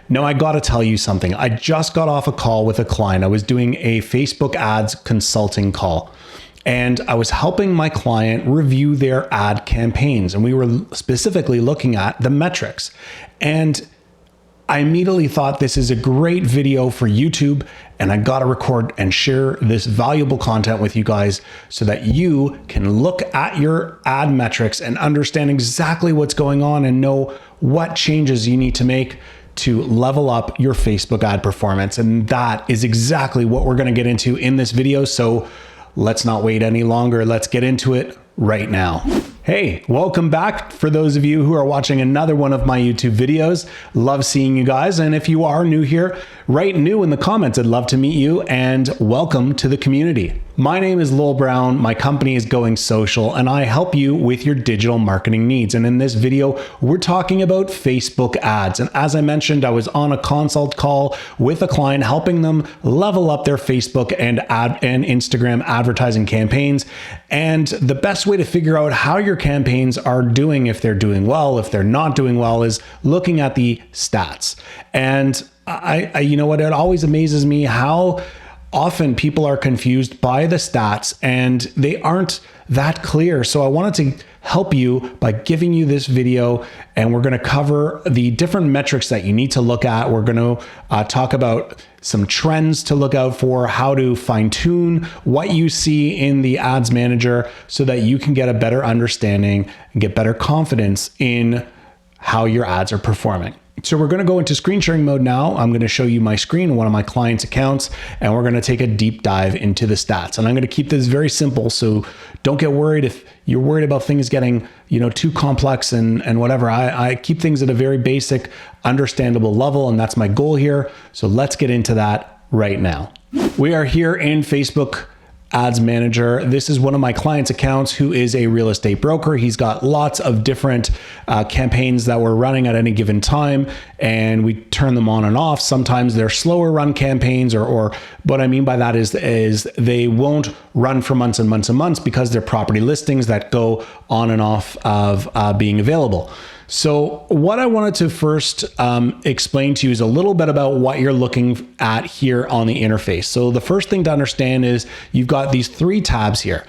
Now, I got to tell you something. I just got off a call with a client. I was doing a Facebook ads consulting call, and I was helping my client review their ad campaigns. And we were specifically looking at the metrics. And I immediately thought, this is a great video for YouTube, and I got to record and share this valuable content with you guys so that you can look at your ad metrics and understand exactly what's going on and know what changes you need to make to level up your Facebook ad performance. And that is exactly what we're going to get into in this video. So let's not wait any longer. Let's get into it right now. Hey, welcome back. For those of you who are watching another one of my YouTube videos, love seeing you guys. And if you are new here, write new in the comments. I'd love to meet you, and welcome to the community. My name is Lowell Brown. My company is Going Social, and I help you with your digital marketing needs. And in this video, we're talking about Facebook ads. And as I mentioned, I was on a consult call with a client, helping them level up their Facebook and Instagram advertising campaigns. And the best way to figure out how your campaigns are doing, if they're doing well, if they're not doing well, is looking at the stats. And I you know what, it always amazes me how often people are confused by the stats and they aren't that clear. So I wanted to help you by giving you this video, and we're going to cover the different metrics that you need to look at. We're going to talk about some trends to look out for, how to fine tune what you see in the ads manager so that you can get a better understanding and get better confidence in how your ads are performing. So we're going to go into screen sharing mode now. I'm going to show you my screen, one of my clients' accounts, and we're going to take a deep dive into the stats. And I'm going to keep this very simple, so don't get worried if you're worried about things getting, too complex and whatever. I keep things at a very basic, understandable level, and that's my goal here. So let's get into that right now. We are here in Facebook Ads Manager. This is one of my clients' accounts who is a real estate broker. He's got lots of different campaigns that we're running at any given time, and we turn them on and off. Sometimes they're slower run campaigns, or what I mean by that is they won't run for months and months and months because they're property listings that go on and off of being available. So what I wanted to first explain to you is a little bit about what you're looking at here on the interface. So the first thing to understand is you've got these three tabs here.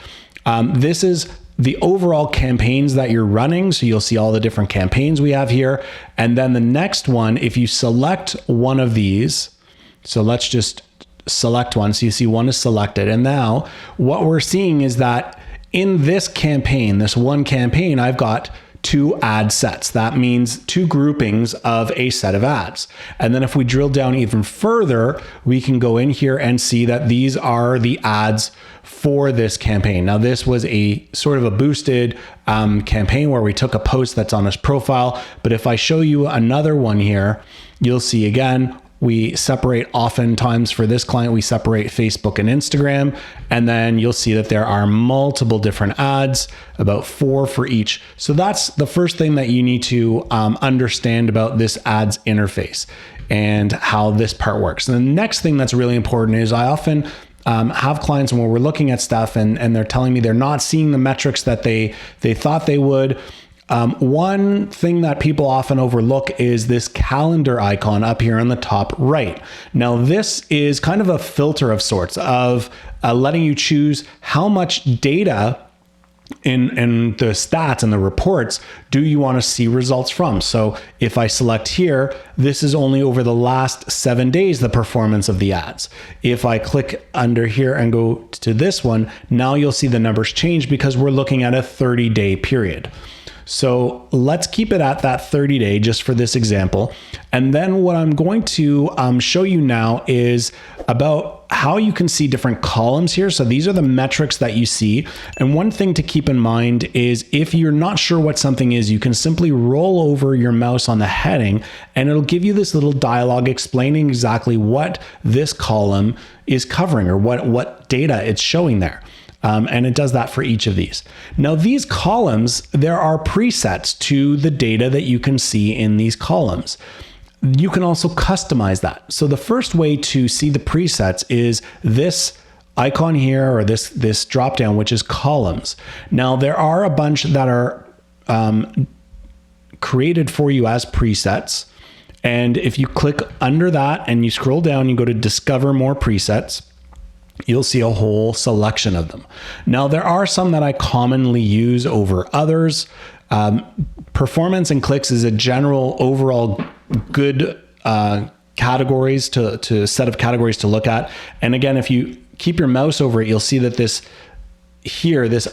This is the overall campaigns that you're running. So you'll see all the different campaigns we have here. And then the next one, if you select one of these, so let's just select one. So you see one is selected. And now what we're seeing is that in this campaign, this one campaign, I've got two ad sets. That means two groupings of a set of ads. And then if we drill down even further, we can go in here and see that these are the ads for this campaign. Now, this was a sort of a boosted campaign where we took a post that's on his profile. But if I show you another one here, you'll see again, we separate, oftentimes for this client, we separate Facebook and Instagram, and then you'll see that there are multiple different ads, about 4 for each. So that's the first thing that you need to understand about this ads interface and how this part works. And the next thing that's really important is I often have clients when we're looking at stuff and they're telling me they're not seeing the metrics that they thought they would. One thing that people often overlook is this calendar icon up here on the top right. Now, this is kind of a filter of sorts of letting you choose how much data in the stats and the reports do you want to see results from. So if I select here, this is only over the last 7 days, the performance of the ads. If I click under here and go to this one, now you'll see the numbers change because we're looking at a 30-day period. So let's keep it at that 30-day just for this example. And then what I'm going to show you now is about how you can see different columns here. So these are the metrics that you see. And one thing to keep in mind is if you're not sure what something is, you can simply roll over your mouse on the heading and it'll give you this little dialogue explaining exactly what this column is covering or what data it's showing there. And it does that for each of these. Now, these columns, there are presets to the data that you can see in these columns. You can also customize that. So the first way to see the presets is this icon here, or this drop down, which is columns. Now, there are a bunch that are created for you as presets. And if you click under that and you scroll down, you go to discover more presets, you'll see a whole selection of them. Now, there are some that I commonly use over others. Performance and clicks is a general overall good categories to set of categories to look at. And again, if you keep your mouse over it, you'll see that this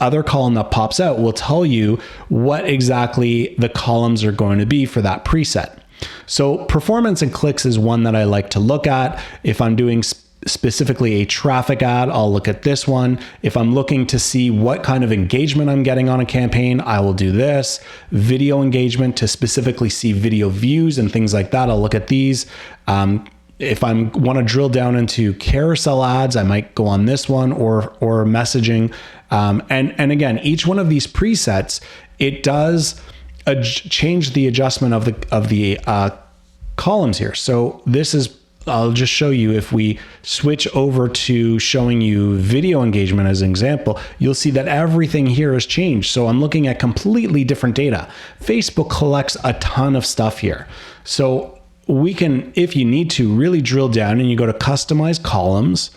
other column that pops out will tell you what exactly the columns are going to be for that preset. So performance and clicks is one that I like to look at. If I'm doing specifically a traffic ad, I'll look at this one. If I'm looking to see what kind of engagement I'm getting on a campaign, I will do this. Video engagement, to specifically see video views and things like that, I'll look at these. If I want to drill down into carousel ads, I might go on this one, or messaging. And again, each one of these presets, it does change the adjustment of the columns here. So this is, I'll just show you, if we switch over to showing you video engagement as an example, you'll see that everything here has changed. So I'm looking at completely different data. Facebook collects a ton of stuff here. So we can, if you need to, really drill down and you go to customize columns,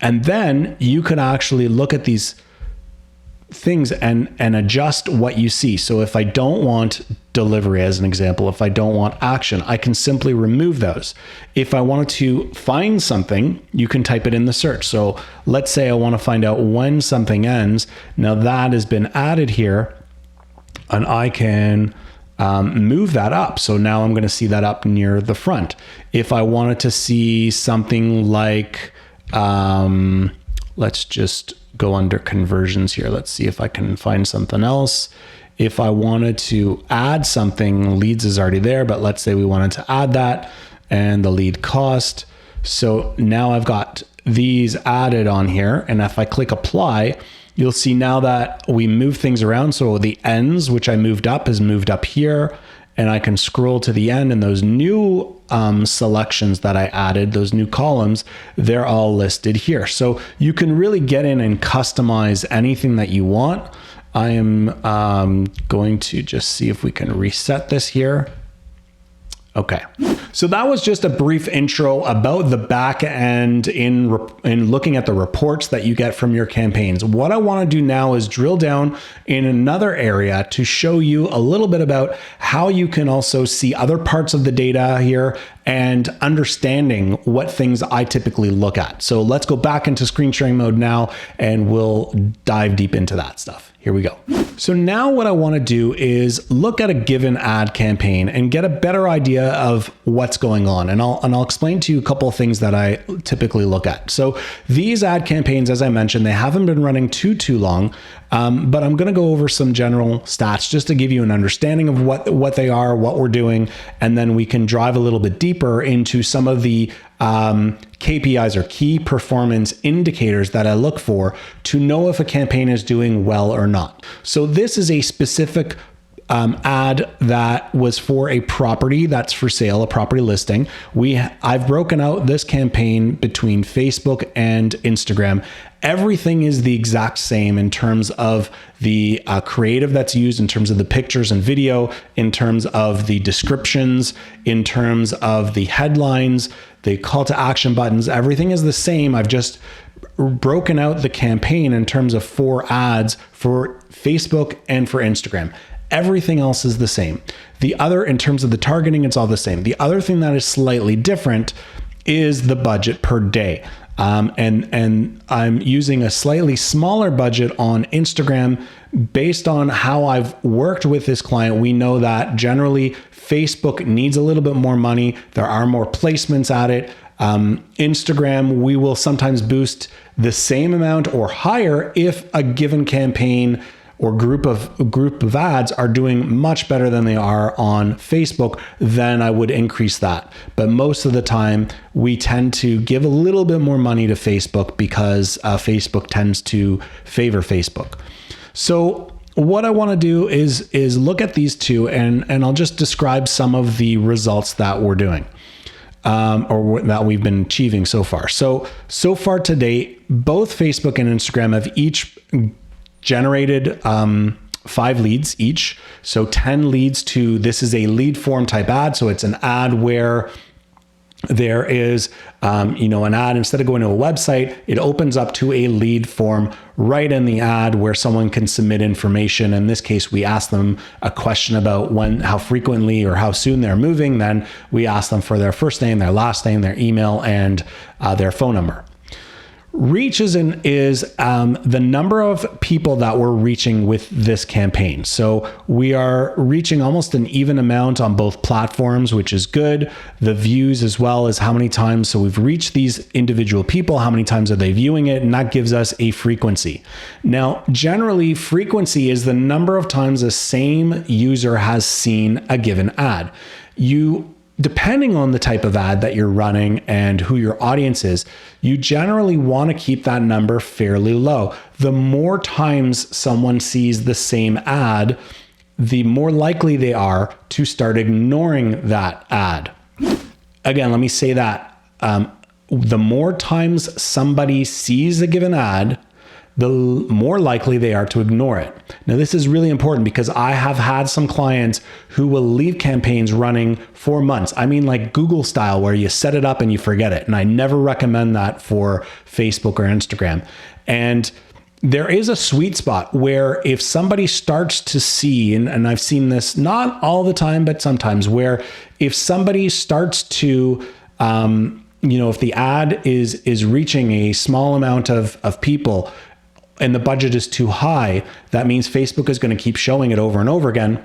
and then you can actually look at these things and adjust what you see. So if I don't want delivery, as an example, if I don't want action, I can simply remove those. If I wanted to find something, you can type it in the search. So let's say I want to find out when something ends. Now that has been added here, and I can move that up. So now I'm going to see that up near the front. If I wanted to see something like, let's just go under conversions here. Let's see if I can find something else. If I wanted to add something, leads is already there, but let's say we wanted to add that, and the lead cost. So now I've got these added on here. And if I click apply, you'll see now that we move things around. So the ends, which I moved up, is moved up here, and I can scroll to the end, and those new selections that I added, those new columns, they're all listed here. So you can really get in and customize anything that you want. I am going to just see if we can reset this here. Okay, so that was just a brief intro about the back end in looking at the reports that you get from your campaigns. What I want to do now is drill down in another area to show you a little bit about how you can also see other parts of the data here and understanding what things I typically look at. So let's go back into screen sharing mode now, and we'll dive deep into that stuff. Here we go. So now what I want to do is look at a given ad campaign and get a better idea of what's going on. And I'll explain to you a couple of things that I typically look at. So these ad campaigns, as I mentioned, they haven't been running too long, but I'm going to go over some general stats just to give you an understanding of what they are, what we're doing, and then we can drive a little bit deeper into some of the KPIs, or key performance indicators, that I look for to know if a campaign is doing well or not. So this is a specific ad that was for a property that's for sale, a property listing. I've broken out this campaign between Facebook and Instagram. Everything is the exact same in terms of the creative that's used, in terms of the pictures and video, in terms of the descriptions, in terms of the headlines, the call to action buttons. Everything is the same. I've just broken out the campaign in terms of 4 ads for Facebook and for Instagram. Everything else is the same. In terms of the targeting, it's all the same. The other thing that is slightly different is the budget per day. And I'm using a slightly smaller budget on Instagram based on how I've worked with this client. We know that generally Facebook needs a little bit more money. There are more placements at it. Instagram, we will sometimes boost the same amount or higher if a given campaign or group of ads are doing much better than they are on Facebook, then I would increase that. But most of the time, we tend to give a little bit more money to Facebook because Facebook tends to favor Facebook. So what I want to do is look at these two, and I'll just describe some of the results that we're doing, or that we've been achieving so far. So far to date, both Facebook and Instagram have each generated 5 leads each. So 10 leads to, this is a lead form type ad. So it's an ad where there is, an ad, instead of going to a website, it opens up to a lead form right in the ad where someone can submit information. In this case, we ask them a question about how frequently or how soon they're moving. Then we ask them for their first name, their last name, their email, and their phone number. Reach is the number of people that we're reaching with this campaign. So we are reaching almost an even amount on both platforms, which is good. The views as well as how many times. So we've reached these individual people, how many times are they viewing it? And that gives us a frequency. Now, generally, frequency is the number of times the same user has seen a given ad. Depending on the type of ad that you're running and who your audience is, you generally want to keep that number fairly low. The more times someone sees the same ad, the more likely they are to start ignoring that ad. Again, let me say that. The more times somebody sees a given ad, the more likely they are to ignore it. Now, this is really important because I have had some clients who will leave campaigns running for months. I mean, like Google style, where you set it up and you forget it. And I never recommend that for Facebook or Instagram. And there is a sweet spot where if somebody starts to see, and I've seen this not all the time, but sometimes, where if somebody starts to, if the ad is reaching a small amount of people, and the budget is too high, that means Facebook is going to keep showing it over and over again.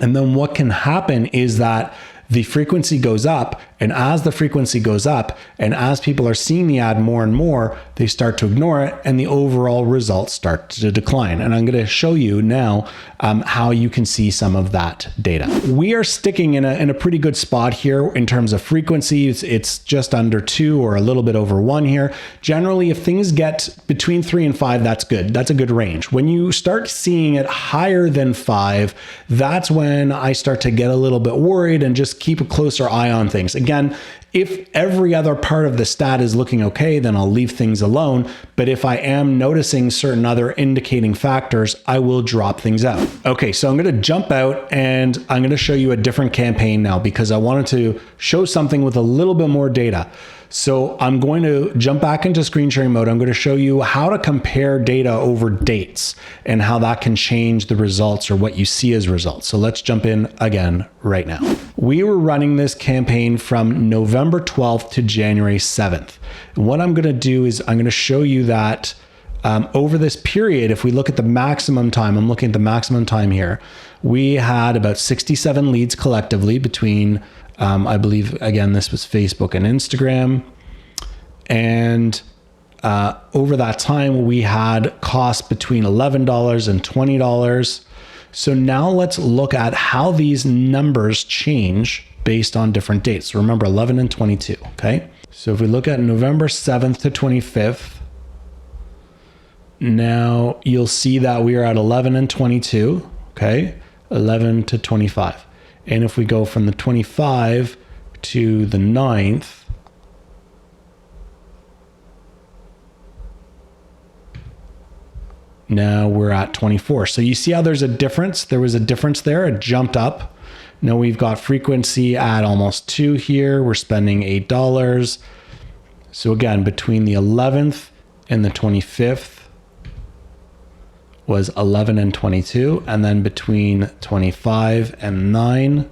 And then what can happen is that the frequency goes up, and as the frequency goes up, and as people are seeing the ad more and more, they start to ignore it, and the overall results start to decline. And I'm going to show you now how you can see some of that data. We are sticking in a pretty good spot here in terms of frequency. It's just under 2 or a little bit over 1 here. Generally, if things get between 3 and 5, that's good. That's a good range. When you start seeing it higher than 5, that's when I start to get a little bit worried and just keep a closer eye on things. Again, if every other part of the stat is looking okay, then I'll leave things alone. But if I am noticing certain other indicating factors, I will drop things out. Okay, so I'm going to jump out and I'm going to show you a different campaign now because I wanted to show something with a little bit more data. So I'm going to jump back into screen sharing mode. I'm going to show you how to compare data over dates and how that can change the results or what you see as results. So let's jump in again right now. We were running this campaign from November 12th to January 7th. And what I'm going to do is I'm going to show you that over this period, if we look at the maximum time, I'm looking at the maximum time here, we had about 67 leads collectively between I believe, again, this was Facebook and Instagram. And over that time, we had costs between $11 and $20. So now let's look at how these numbers change based on different dates. So remember, 11 and 22, okay? So if we look at November 7th to 25th, now you'll see that we are at 11 and 22, okay? 11 to 25. And if we go from the 25 to the 9th, now we're at 24. So you see how there's a difference? There was a difference there. It jumped up. Now we've got frequency at almost 2 here. We're spending $8. So again, between the 11th and the 25th was 11 and 22, and then between 25 and 9,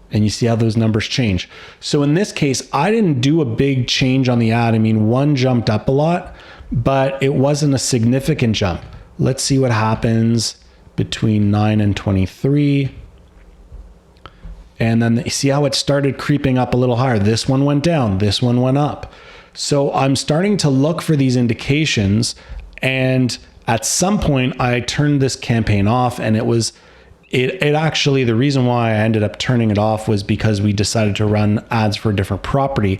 and you see how those numbers change. So in this case, I didn't do a big change on the ad. I mean, one jumped up a lot, but it wasn't a significant jump. Let's see what happens between 9 and 23. And then you see how it started creeping up a little higher. This one went down, this one went up. So I'm starting to look for these indications, and at some point I turned this campaign off, and it actually, the reason why I ended up turning it off was because we decided to run ads for a different property.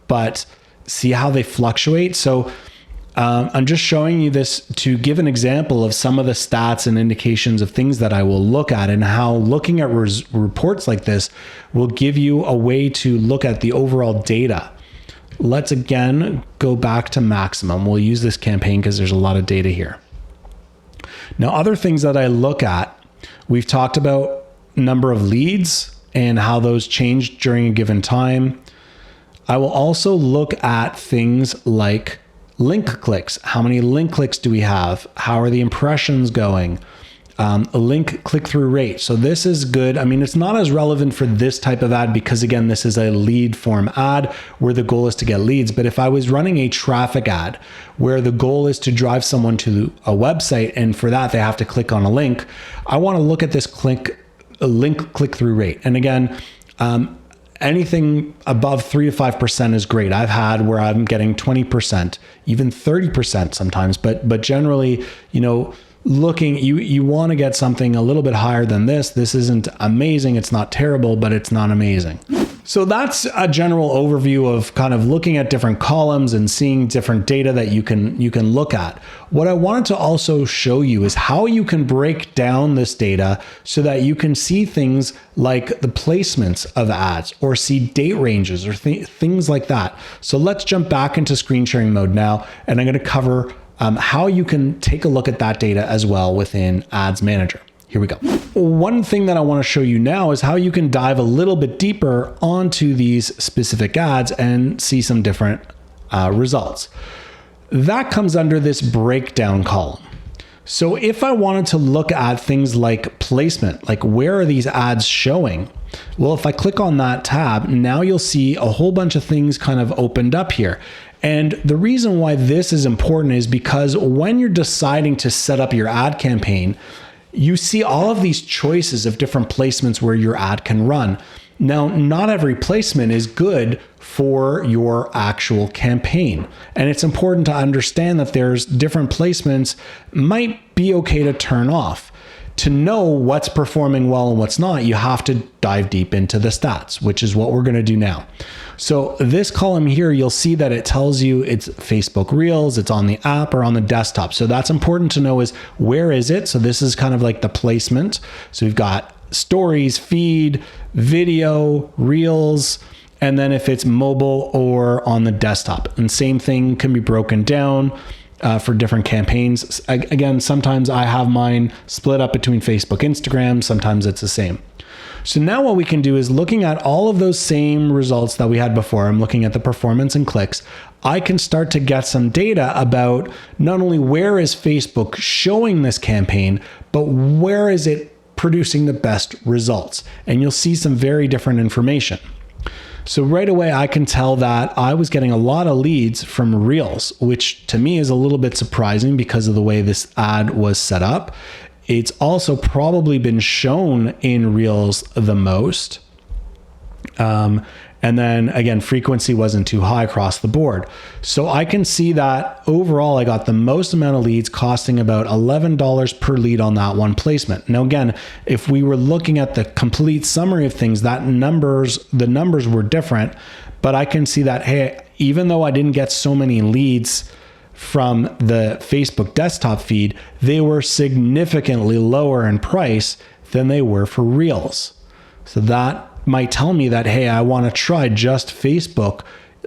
But see how they fluctuate. So I'm just showing you this to give an example of some of the stats and indications of things that I will look at, and how looking at reports like this will give you a way to look at the overall data. Let's again go back to maximum. We'll use this campaign because there's a lot of data here. Now, other things that I look at, we've talked about number of leads and how those change during a given time. I will also look at things like link clicks. How many link clicks do we have? How are the impressions going? A link click-through rate. So this is good. I mean, it's not as relevant for this type of ad because, again, this is a lead form ad where the goal is to get leads. But if I was running a traffic ad where the goal is to drive someone to a website, and for that they have to click on a link, I want to look at this link click-through rate. And again, anything above 3 to 5% is great. I've had where I'm getting 20%, even 30% sometimes, but generally, looking, you want to get something a little bit higher than this. This isn't amazing. It's not terrible, but it's not amazing. So that's a general overview of kind of looking at different columns and seeing different data that you can look at. What I wanted to also show you is how you can break down this data so that you can see things like the placements of ads or see date ranges or things like that. So let's jump back into screen sharing mode now, and I'm going to cover how you can take a look at that data as well within Ads Manager. Here we go. One thing that I want to show you now is how you can dive a little bit deeper onto these specific ads and see some different results. That comes under this breakdown column. So if I wanted to look at things like placement, like where are these ads showing? Well, if I click on that tab, now you'll see a whole bunch of things kind of opened up here. And the reason why this is important is because when you're deciding to set up your ad campaign, you see all of these choices of different placements where your ad can run. Now, not every placement is good for your actual campaign. And it's important to understand that there's different placements might be okay to turn off. To know what's performing well and what's not, you have to dive deep into the stats, which is what we're going to do now. So this column here, you'll see that it tells you it's Facebook Reels, it's on the app or on the desktop. So that's important to know is where is it? So this is kind of like the placement. So we've got stories, feed, video, Reels, and then if it's mobile or on the desktop. And same thing can be broken down for different campaigns. Again, sometimes I have mine split up between Facebook, Instagram, sometimes it's the same. So now what we can do is looking at all of those same results that we had before. I'm looking at the performance and clicks. I can start to get some data about not only where is Facebook showing this campaign, but where is it producing the best results. And you'll see some very different information. So right away, I can tell that I was getting a lot of leads from Reels, which to me is a little bit surprising because of the way this ad was set up. It's also probably been shown in Reels the most. And then again, frequency wasn't too high across the board. So I can see that overall, I got the most amount of leads costing about $11 per lead on that one placement. Now, again, if we were looking at the complete summary of things, the numbers were different, but I can see that, hey, even though I didn't get so many leads from the Facebook desktop feed, they were significantly lower in price than they were for Reels. So that might tell me that, hey, I want to try just Facebook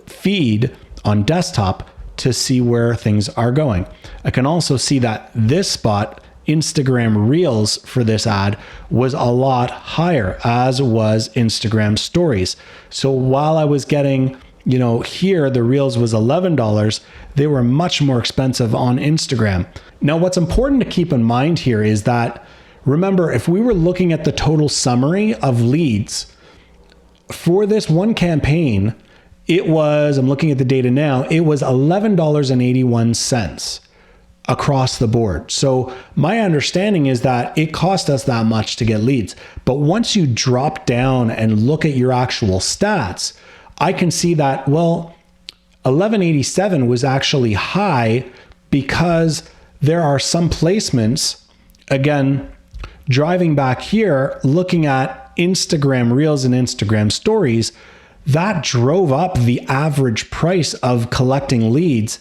feed on desktop to see where things are going. I can also see that this spot, Instagram Reels for this ad, was a lot higher, as was Instagram Stories. So while I was getting, here the Reels was $11, they were much more expensive on Instagram. Now, what's important to keep in mind here is that, remember, if we were looking at the total summary of leads, for this one campaign, it was, I'm looking at the data now, it was $11.81 across the board. So my understanding is that it cost us that much to get leads. But once you drop down and look at your actual stats, I can see that, well, $11.87 was actually high because there are some placements, again, driving back here, looking at Instagram Reels and Instagram Stories, that drove up the average price of collecting leads.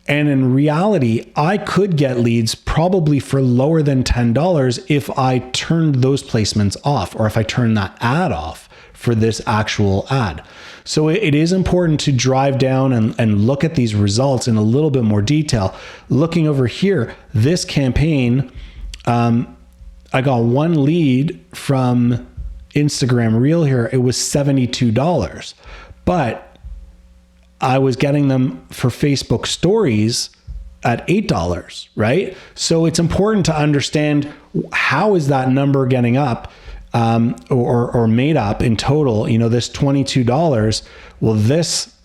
And in reality, I could get leads probably for lower than $10 if I turned those placements off, or if I turned that ad off for this actual ad. So it is important to drive down and look at these results in a little bit more detail. Looking over here, this campaign, I got one lead from Instagram Reel here. It was $72, but I was getting them for Facebook Stories at $8, right? So it's important to understand how is that number getting up or made up in total. You know, this $22, well, this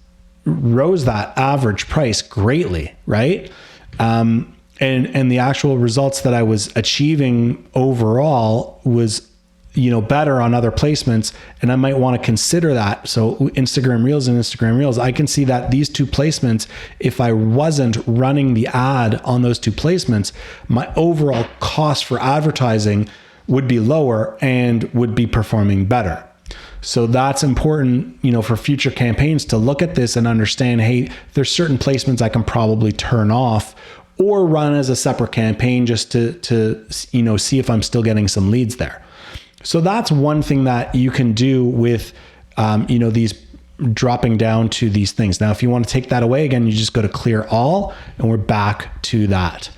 rose that average price greatly, right? And the actual results that I was achieving overall was, you know, better on other placements, and I might want to consider that. So Instagram Reels and Instagram Reels, I can see that these two placements, if I wasn't running the ad on those two placements, my overall cost for advertising would be lower and would be performing better. So that's important, you know, for future campaigns to look at this and understand, hey, there's certain placements I can probably turn off or run as a separate campaign just to you know, see if I'm still getting some leads there. So that's one thing that you can do with, you know, these dropping down to these things. Now, if you want to take that away, again, you just go to clear all, and we're back to that.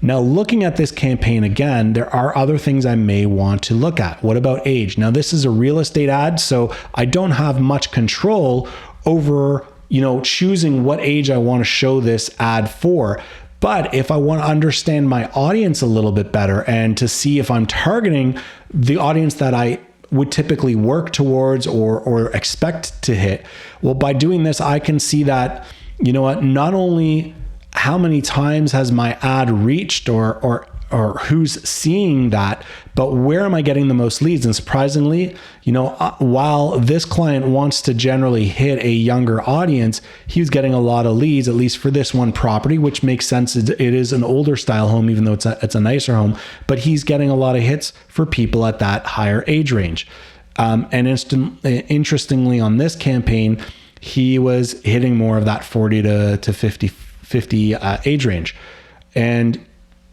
Now, looking at this campaign again, there are other things I may want to look at. What about age? Now, this is a real estate ad, so I don't have much control over, you know, choosing what age I want to show this ad for. But if I want to understand my audience a little bit better and to see if I'm targeting the audience that I would typically work towards or expect to hit, well, by doing this, I can see that, you know what, not only how many times has my ad reached or who's seeing that, but where am I getting the most leads? And surprisingly, you know, while this client wants to generally hit a younger audience, he's getting a lot of leads, at least for this one property, which makes sense. It is an older style home, even though it's a nicer home, but he's getting a lot of hits for people at that higher age range. And interestingly, on this campaign, he was hitting more of that 40 to 50 age range. And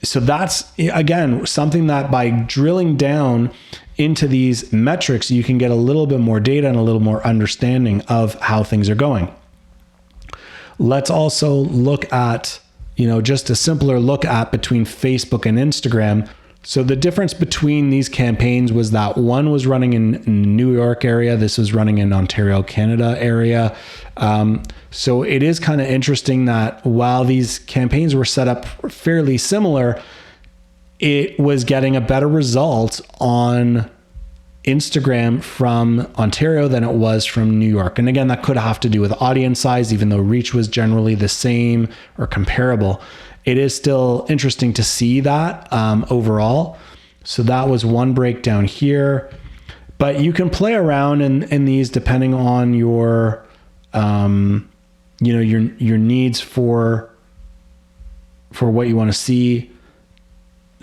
so that's, again, something that by drilling down into these metrics, you can get a little bit more data and a little more understanding of how things are going. Let's also look at, you know, just a simpler look at between Facebook and Instagram. So the difference between these campaigns was that one was running in New York area. This was running in Ontario, Canada area. So it is kind of interesting that while these campaigns were set up fairly similar, it was getting a better result on Instagram from Ontario than it was from New York. And again, that could have to do with audience size, even though reach was generally the same or comparable. It is still interesting to see that overall. So that was one breakdown here, but you can play around in these depending on your, you know, your needs for what you want to see.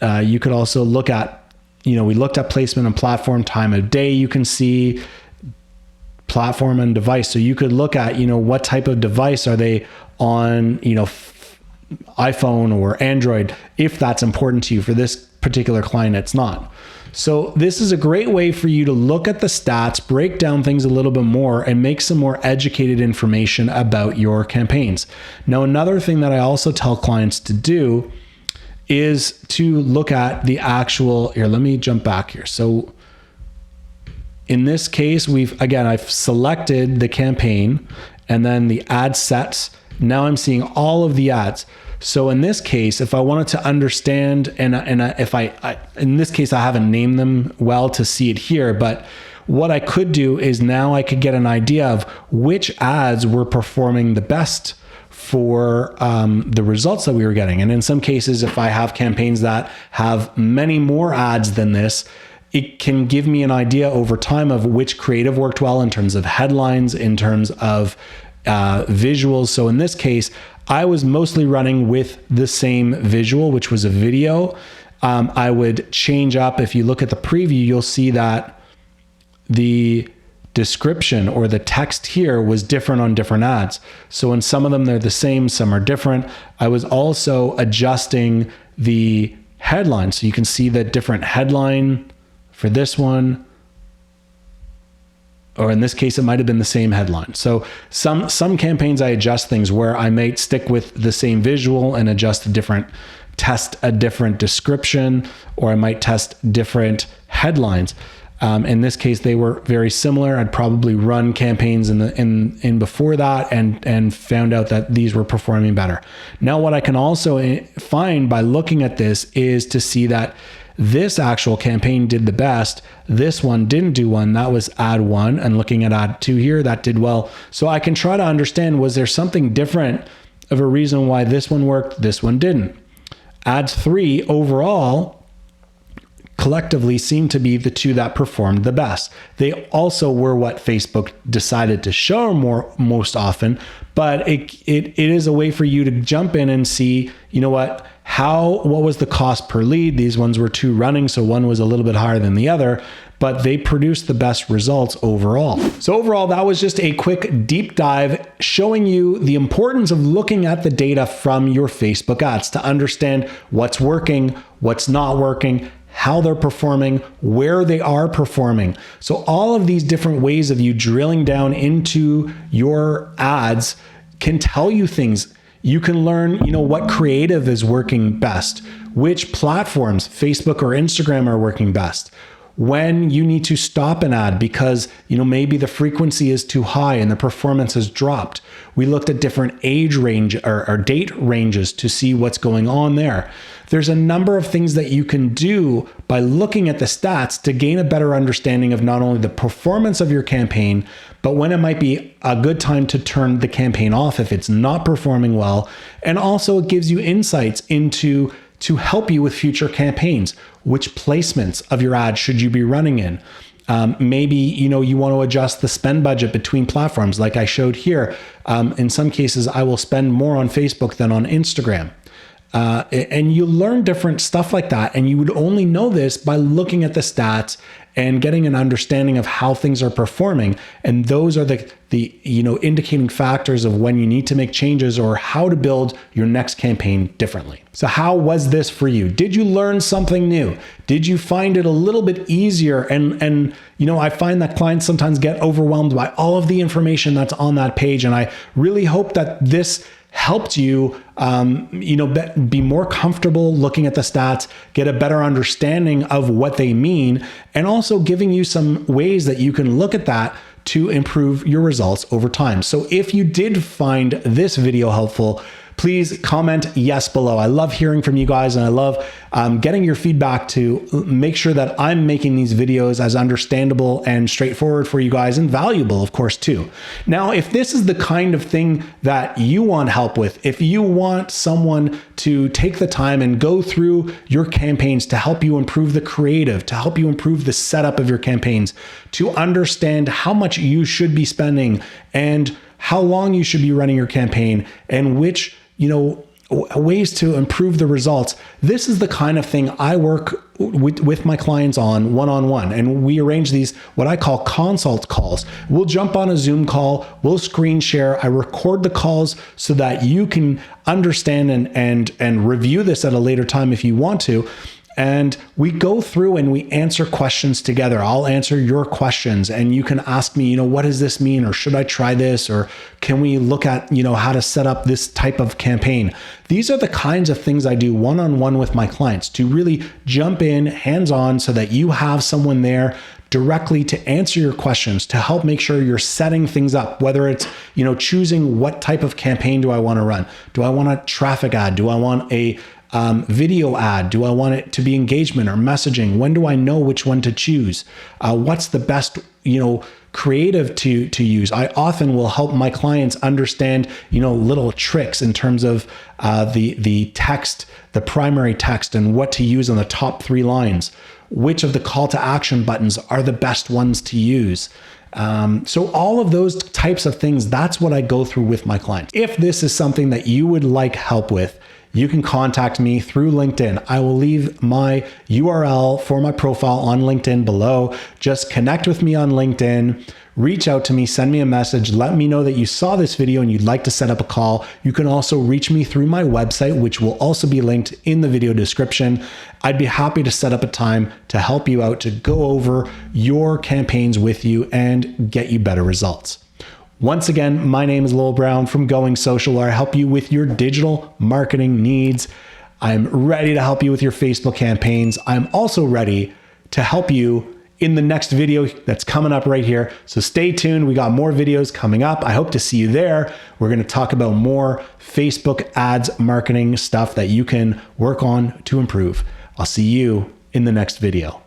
You could also look at, you know, we looked at placement and platform, time of day. You can see platform and device. So you could look at, you know, what type of device are they on, you know, iPhone or Android, if that's important to you. For this particular client, it's not. So this is a great way for you to look at the stats, break down things a little bit more, and make some more educated information about your campaigns. Now, another thing that I also tell clients to do is to look at the actual, here, let me jump back here. So in this case, I've selected the campaign and then the ad sets. Now I'm seeing all of the ads. So in this case, if I wanted to understand, in this case, I haven't named them well to see it here, but what I could do is now I could get an idea of which ads were performing the best for the results that we were getting. And in some cases, if I have campaigns that have many more ads than this, it can give me an idea over time of which creative worked well in terms of headlines, in terms of visuals. So in this case, I was mostly running with the same visual, which was a video. I would change up. If you look at the preview, you'll see that the description or the text here was different on different ads. So in some of them, they're the same, some are different. I was also adjusting the headline. So you can see the different headline for this one, or in this case, it might have been the same headline. So some campaigns, I adjust things where I might stick with the same visual and adjust the different test a different description, or I might test different headlines. In this case, they were very similar. I'd probably run campaigns in before that and found out that these were performing better. Now, what I can also find by looking at this is to see that this actual campaign did the best. This one didn't do one. That was ad 1. And looking at ad 2 here, that did well. So I can try to understand, was there something different of a reason why this one worked, this one didn't? Ad 3 overall collectively seem to be the two that performed the best. They also were what Facebook decided to show most often, but it is a way for you to jump in and see, you know what was the cost per lead? These ones were 2 running, so one was a little bit higher than the other, but they produced the best results overall. So overall, that was just a quick deep dive showing you the importance of looking at the data from your Facebook ads to understand what's working, what's not working, how they're performing, where they are performing. So all of these different ways of you drilling down into your ads can tell you things. You can learn, what creative is working best, which platforms, Facebook or Instagram, are working best, when you need to stop an ad because, maybe the frequency is too high and the performance has dropped. We looked at different age range or date ranges to see what's going on there. There's a number of things that you can do by looking at the stats to gain a better understanding of not only the performance of your campaign, but when it might be a good time to turn the campaign off if it's not performing well. And also it gives you insights to help you with future campaigns. Which placements of your ad should you be running in? Maybe, you want to adjust the spend budget between platforms like I showed here. In some cases, I will spend more on Facebook than on Instagram. And you learn different stuff like that. And you would only know this by looking at the stats and getting an understanding of how things are performing. And those are the indicating factors of when you need to make changes or how to build your next campaign differently. So how was this for you? Did you learn something new? Did you find it a little bit easier? And I find that clients sometimes get overwhelmed by all of the information that's on that page. And I really hope that this helped you, be more comfortable looking at the stats, get a better understanding of what they mean, and also giving you some ways that you can look at that to improve your results over time. So if you did find this video helpful, please comment yes below. I love hearing from you guys, and I love getting your feedback to make sure that I'm making these videos as understandable and straightforward for you guys, and valuable, of course, too. Now, if this is the kind of thing that you want help with, if you want someone to take the time and go through your campaigns to help you improve the creative, to help you improve the setup of your campaigns, to understand how much you should be spending and how long you should be running your campaign, and which ways to improve the results. This is the kind of thing I work with my clients on one-on-one. And we arrange these, what I call consult calls. We'll jump on a Zoom call, we'll screen share. I record the calls so that you can understand and review this at a later time if you want to. And we go through and we answer questions together. I'll answer your questions and you can ask me, what does this mean? Or should I try this? Or can we look at, how to set up this type of campaign? These are the kinds of things I do one-on-one with my clients to really jump in hands-on so that you have someone there directly to answer your questions, to help make sure you're setting things up, whether it's, choosing what type of campaign do I want to run? Do I want a traffic ad? Do I want a video ad? Do I want it to be engagement or messaging? When do I know which one to choose? What's the best, creative to use? I often will help my clients understand, little tricks in terms of the text, the primary text, and what to use on the top 3 lines. Which of the call to action buttons are the best ones to use? So all of those types of things, that's what I go through with my clients. If this is something that you would like help with, you can contact me through LinkedIn. I will leave my URL for my profile on LinkedIn below. Just connect with me on LinkedIn, reach out to me, send me a message, let me know that you saw this video and you'd like to set up a call. You can also reach me through my website, which will also be linked in the video description. I'd be happy to set up a time to help you out, to go over your campaigns with you and get you better results. Once again, my name is Lowell Brown from Going Social, where I help you with your digital marketing needs. I'm ready to help you with your Facebook campaigns. I'm also ready to help you in the next video that's coming up right here. So stay tuned. We got more videos coming up. I hope to see you there. We're going to talk about more Facebook ads marketing stuff that you can work on to improve. I'll see you in the next video.